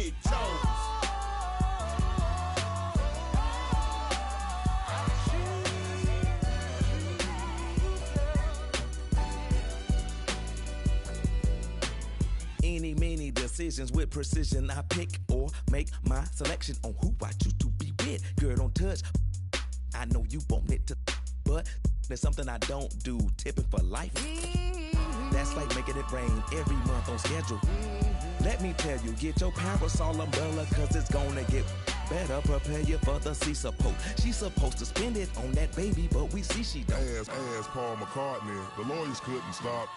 get chose. Any, many decisions with precision. I pick or make my selection on who I choose to be with. Girl, don't touch. I know you want it to, but there's something I don't do. Tipping for life. That's like making it rain every month on schedule. Let me tell you, get your parasol umbrella, cause it's gonna get better. Prepare you for the sea support. She's supposed to spend it on that baby, but we see she don't. As Paul McCartney, the lawyers couldn't stop.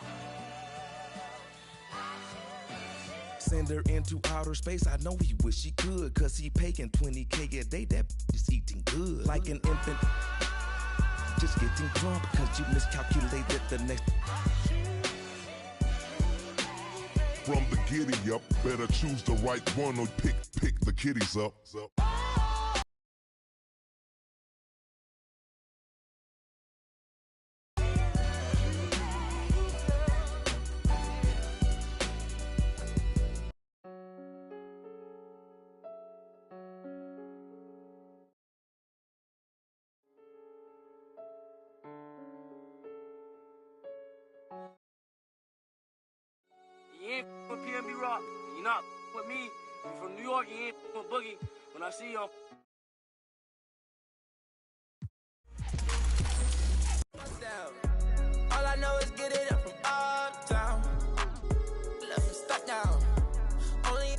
Send her into outer space, I know he wish he could, cause he paying $20K a day, that is eating good. Like an infant, just getting drunk, cause you miscalculated the next. From the giddy up, better choose the right one or pick the kiddies up. You ain't with PNB Rock. You're not with me. You from New York, you ain't with Boogie. When I see you, I'm all I know is get it up from uptown. Let me stop now. Only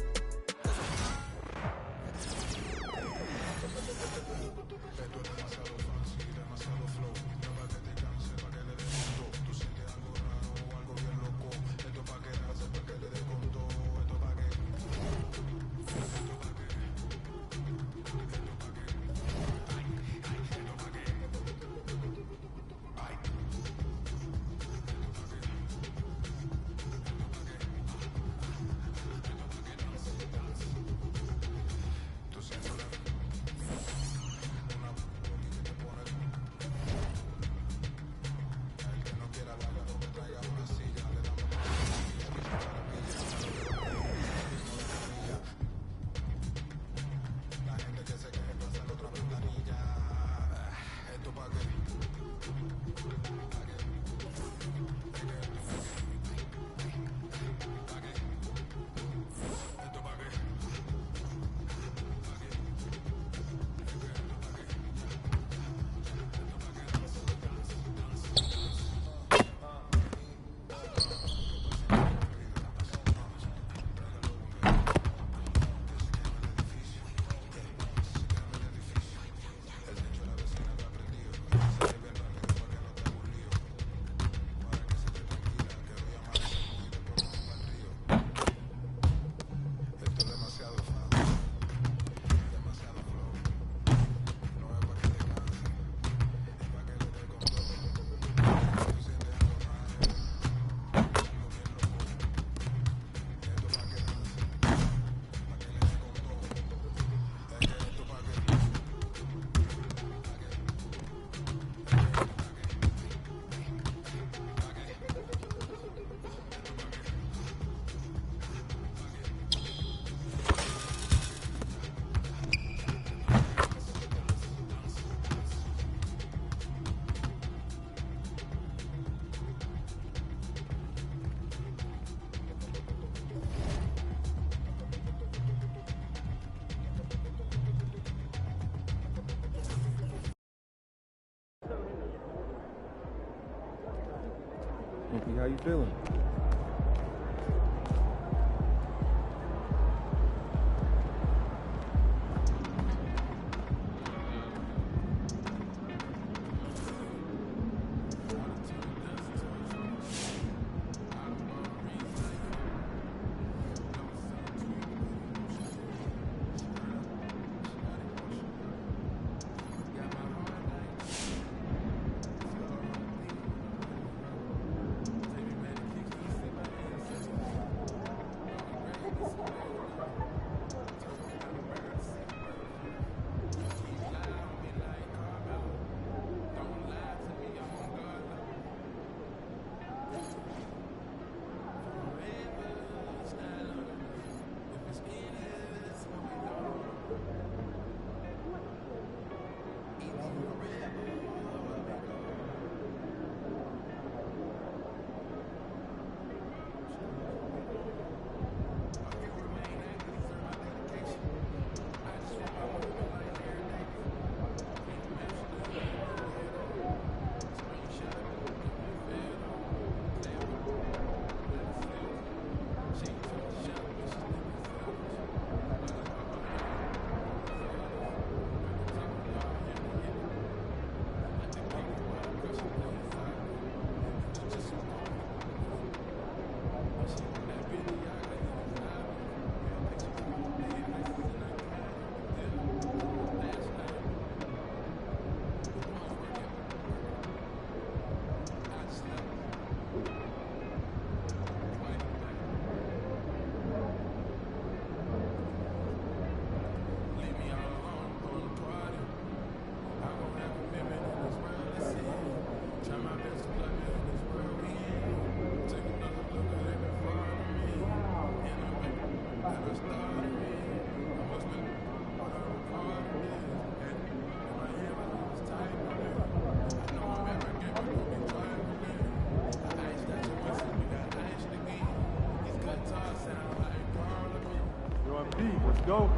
How you feeling? Let's go.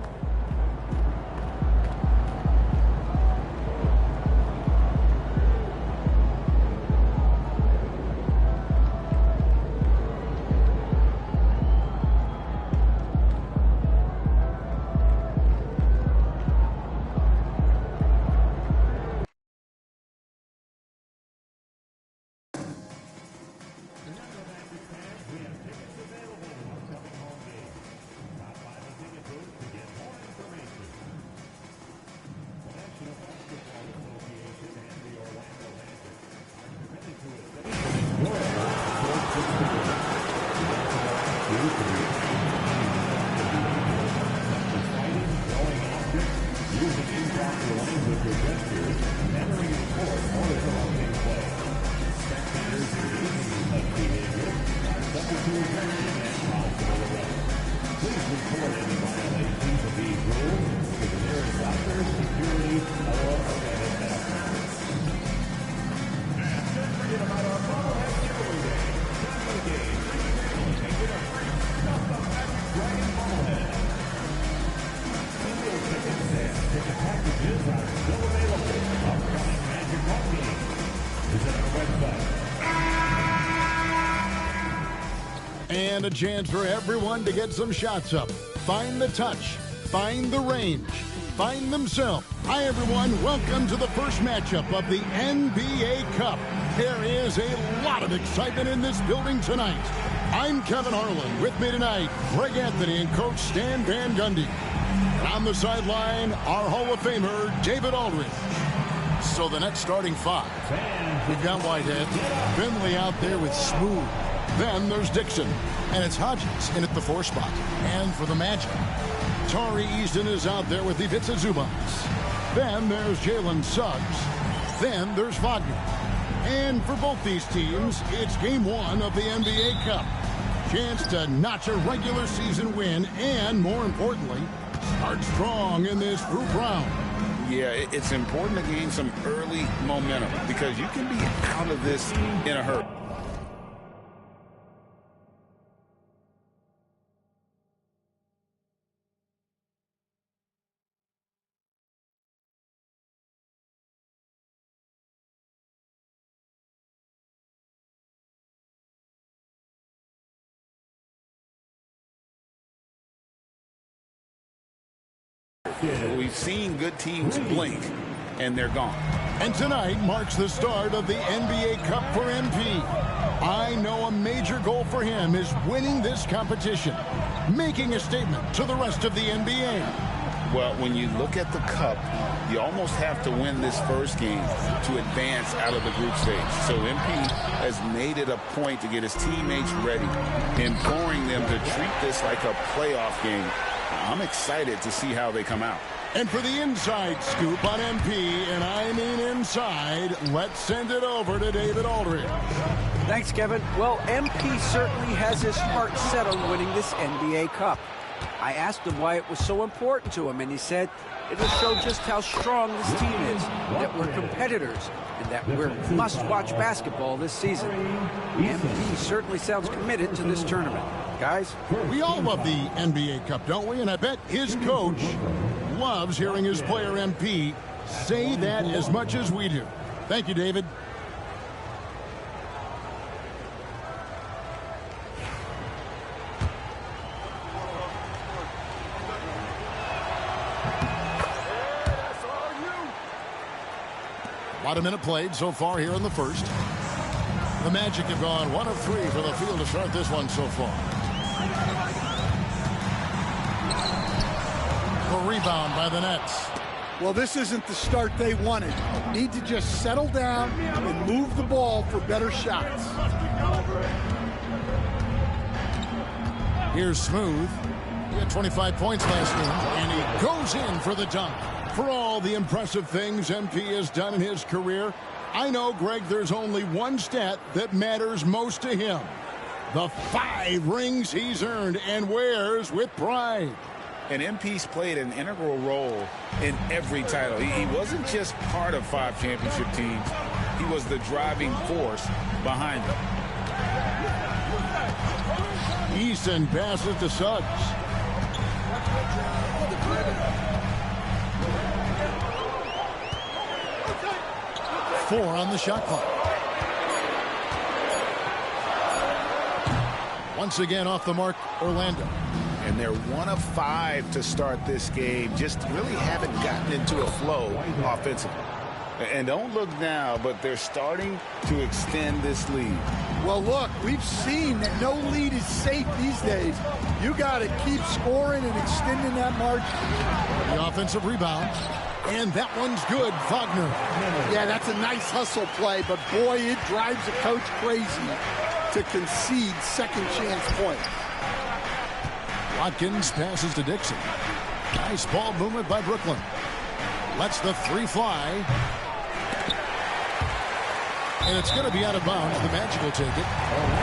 And a chance for everyone to get some shots up. Find the touch. Find the range. Find themselves. Hi, everyone. Welcome to the first matchup of the NBA Cup. There is a lot of excitement in this building tonight. I'm Kevin Harlan. With me tonight, Greg Anthony and Coach Stan Van Gundy. And on the sideline, our Hall of Famer, David Aldridge. So the next starting five. We've got Whitehead. Finley out there with Smooth. Then there's Dixon. And it's Hodges in at the 4 spot. And for the Magic, Tari Easton is out there with Ivica Zubac. Then there's Jalen Suggs. Then there's Wagner. And for both these teams, it's game 1 of the NBA Cup. Chance to notch a regular season win and, more importantly, start strong in this group round. Yeah, it's important to gain some early momentum because you can be out of this in a hurry. We've seen good teams blink, and they're gone. And tonight marks the start of the NBA Cup for MP. I know a major goal for him is winning this competition, making a statement to the rest of the NBA. Well, when you look at the Cup, you almost have to win this first game to advance out of the group stage. So MP has made it a point to get his teammates ready, imploring them to treat this like a playoff game. I'm excited to see how they come out. And for the inside scoop on MP, and I mean inside, let's send it over to David Aldridge. Thanks, Kevin. Well, MP certainly has his heart set on winning this NBA Cup. I asked him why it was so important to him, and he said it will show just how strong this team is, that we're competitors, and that we're must-watch basketball this season. MP certainly sounds committed to this tournament. Guys? We all love the NBA Cup, don't we? And I bet his coach loves hearing his player MP say that as much as we do. Thank you, David. About a minute played so far here in the first. The Magic have gone 1 of 3 for the field to start this one so far. A rebound by the Nets. Well, this isn't the start they wanted. Need to just settle down and move the ball for better shots. Here's Smooth. He had 25 points last game, and he goes in for the dunk. For all the impressive things MP has done in his career, I know, Greg, there's only one stat that matters most to him. The 5 rings he's earned and wears with pride. And MP's played an integral role in every title. He wasn't just part of 5 championship teams. He was the driving force behind them. Easton passes to Suggs. 4 on the shot clock. Once again off the mark, Orlando. And they're 1 of 5 to start this game. Just really haven't gotten into a flow offensively. And don't look now, but they're starting to extend this lead. Well, look, we've seen that no lead is safe these days. You got to keep scoring and extending that margin. The offensive rebound. And that one's good, Wagner. Yeah, that's a nice hustle play, but boy, it drives a coach crazy to concede second chance points. Watkins passes to Dixon. Nice ball movement by Brooklyn. Lets the 3 fly. And it's going to be out of bounds. The Magic will take it.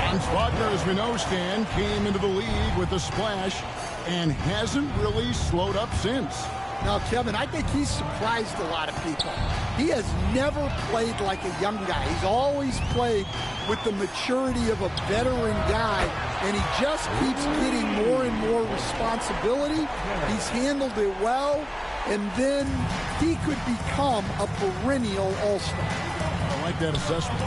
And Wagner, as we know, Stan, came into the league with a splash and hasn't really slowed up since. Now, Kevin, I think he's surprised a lot of people. He has never played like a young guy. He's always played with the maturity of a veteran guy, and he just keeps getting more and more responsibility. He's handled it well, and then he could become a perennial all-star. I like that assessment.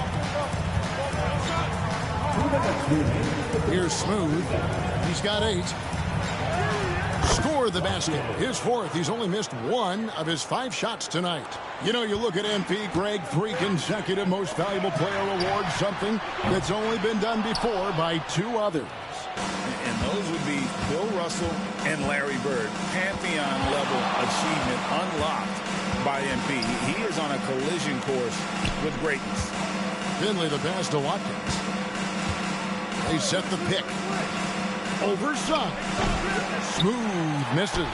Here's Smooth. He's got 8. Score the basket. His 4th. He's only missed 1 of his 5 shots tonight. You know, you look at MP, Greg, 3 consecutive Most Valuable Player awards, something that's only been done before by 2 others. And those would be Bill Russell and Larry Bird. Pantheon-level achievement unlocked by MP. He is on a collision course with greatness. Finley the pass to Watkins. They set the pick. Over Suggs. Smooth misses.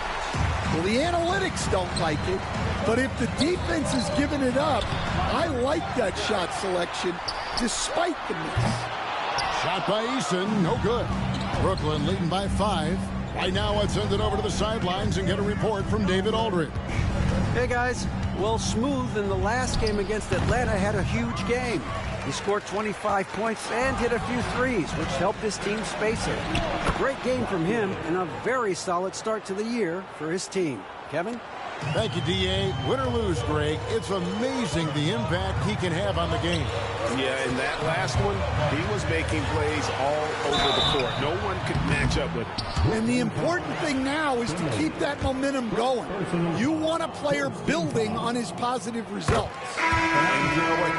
Well, the analytics don't like it, but if the defense is giving it up, I like that shot selection despite the miss. Shot by Eason, no good. Brooklyn leading by 5. Right now, let's send it over to the sidelines and get a report from David Aldridge. Hey, guys. Well, Smooth in the last game against Atlanta had a huge game. He scored 25 points and hit a few threes, which helped his team space it. A great game from him and a very solid start to the year for his team. Kevin? Thank you, D.A. Win or lose, Greg, it's amazing the impact he can have on the game. Yeah, in that last one, he was making plays all over the court. No one could match up with it. And the important thing now is to keep that momentum going. You want a player building on his positive results. And you know what?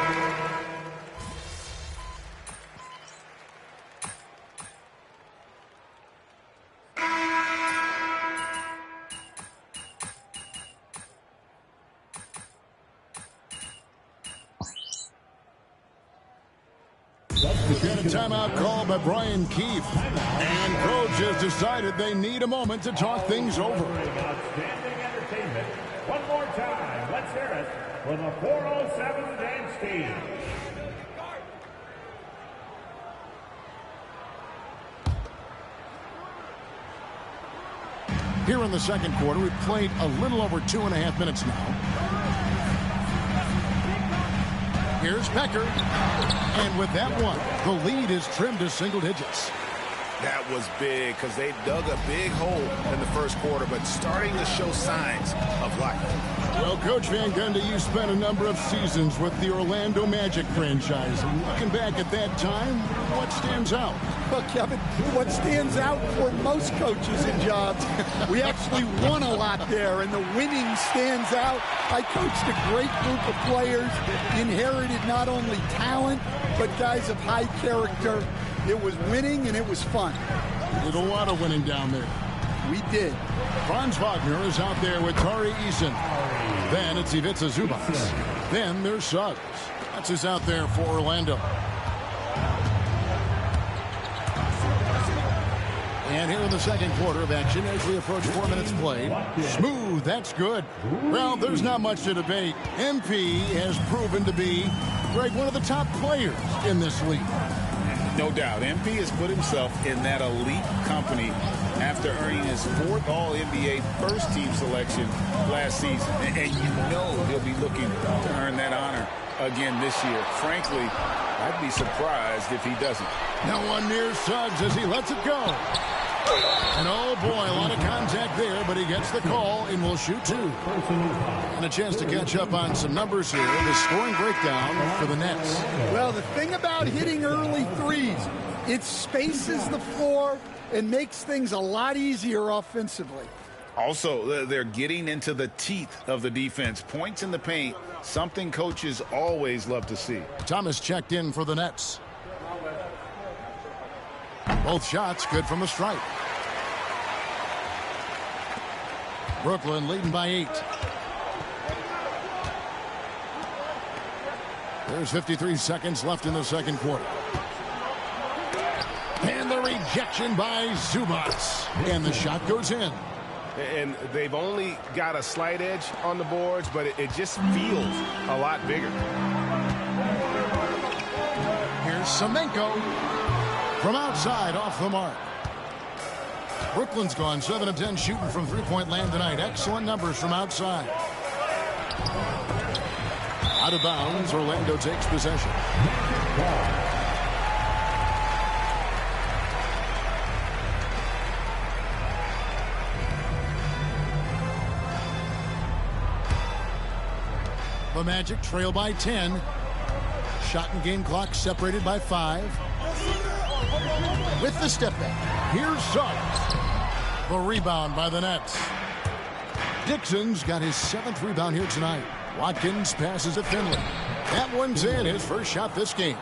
Got a timeout called by Brian Keefe. And coach has decided they need a moment to talk things over. Outstanding entertainment. One more time. Let's hear it for the 407 dance team. Here in the second quarter, we've played a little over 2.5 minutes now. Here's Becker. And with that one, the lead is trimmed to single digits. That was big because they dug a big hole in the first quarter, but starting to show signs of life. Well, Coach Van Gundy, you spent a number of seasons with the Orlando Magic franchise. Looking back at that time, what stands out? Well, Kevin, what stands out for most coaches and jobs, we actually won a lot there, and the winning stands out. I coached a great group of players, inherited not only talent, but guys of high character. It was winning, and it was fun. Did a lot of winning down there. We did. Franz Wagner is out there with Tari Eason. Then it's Ivica Zubac. Then there's Suggs. That's who's out there for Orlando. And here in the second quarter of action, as we approach 4 minutes played, Smooth, that's good. Well, there's not much to debate. MP has proven to be, Greg, one of the top players in this league. No doubt. MP has put himself in that elite company after earning his 4th All-NBA first-team selection last season. And you know he'll be looking to earn that honor again this year. Frankly, I'd be surprised if he doesn't. No one near Suggs as he lets it go. And oh boy, a lot of contact there, but he gets the call and will shoot 2. And a chance to catch up on some numbers here. The scoring breakdown for the Nets. Well, the thing about hitting early threes, it spaces the floor and makes things a lot easier offensively. Also, they're getting into the teeth of the defense. Points in the paint, something coaches always love to see. Thomas checked in for the Nets. Both shots good from the stripe. Brooklyn leading by 8. There's 53 seconds left in the second quarter. And the rejection by Zubats. And the shot goes in. And they've only got a slight edge on the boards, but it just feels a lot bigger. Here's Semenko from outside off the mark. Brooklyn's gone 7 of 10 shooting from three-point land tonight. Excellent numbers from outside. Out of bounds, Orlando takes possession. The Magic trail by 10. Shot and game clock separated by 5. With the step back, here's Suggs. The rebound by the Nets. Dixon's got his 7th rebound here tonight. Watkins passes it Finley. That one's in, his first shot this game.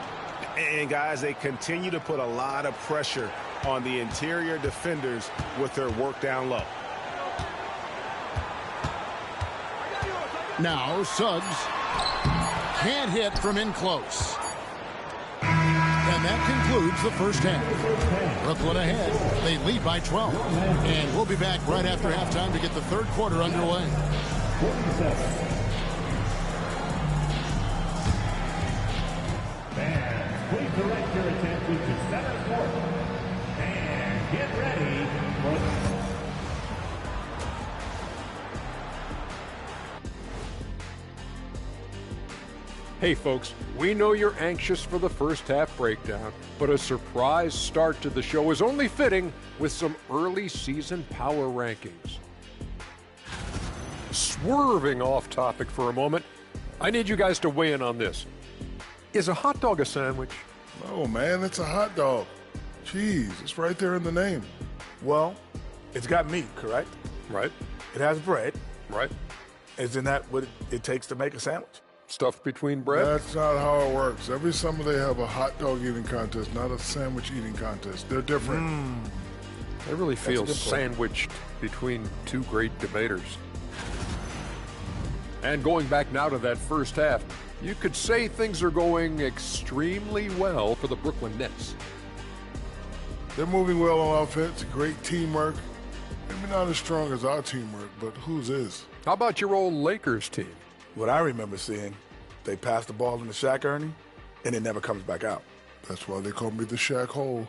And guys, they continue to put a lot of pressure on the interior defenders with their work down low. Now Suggs can't hit from in close. And that concludes the first half. Brooklyn ahead. They lead by 12. And we'll be back right after halftime to get the third quarter underway. Fans, please direct your attention to center court. And get ready for Hey folks, we know you're anxious for the first half breakdown, but a surprise start to the show is only fitting with some early season power rankings. Swerving off topic for a moment, I need you guys to weigh in on this. Is a hot dog a sandwich? No, man, it's a hot dog. Cheese, it's right there in the name. Well, it's got meat, correct? Right. It has bread. Right. Isn't that what it takes to make a sandwich? Stuffed between bread? That's not how it works. Every summer they have a hot dog eating contest, not a sandwich eating contest. They're different. I really feel sandwiched between two great debaters. And going back now to that first half, you could say things are going extremely well for the Brooklyn Nets. They're moving well on offense, great teamwork. Maybe not as strong as our teamwork, but whose is? How about your old Lakers team? What I remember seeing, they pass the ball into Shaq Ernie, and it never comes back out. That's why they call me the Shaq Hole.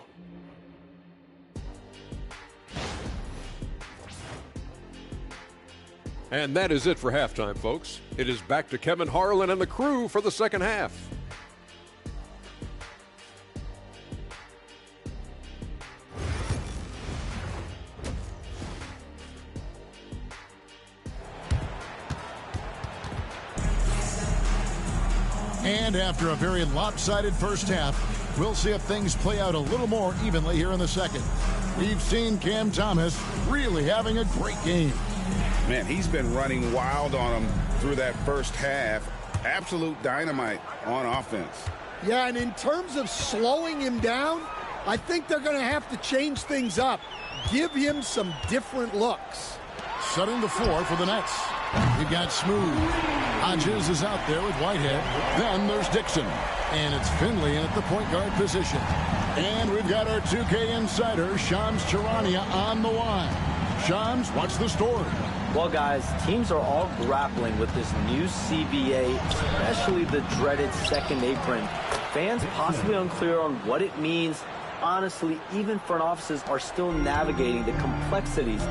And that is it for halftime, folks. It is back to Kevin Harlan and the crew for the second half. And after a very lopsided first half, we'll see if things play out a little more evenly here in the second. We've seen Cam Thomas really having a great game. Man, he's been running wild on him through that first half. Absolute dynamite on offense. Yeah, and in terms of slowing him down, I think they're going to have to change things up. Give him some different looks. Setting the floor for the Nets. You've got Smooth. Hodges is out there with Whitehead. Then there's Dixon. And it's Finley in at the point guard position. And we've got our 2K insider, Shams Charania, on the line. Shams, what's the story? Well, guys, teams are all grappling with this new CBA, especially the dreaded second apron. Fans possibly unclear on what it means. Honestly, even front offices are still navigating the complexities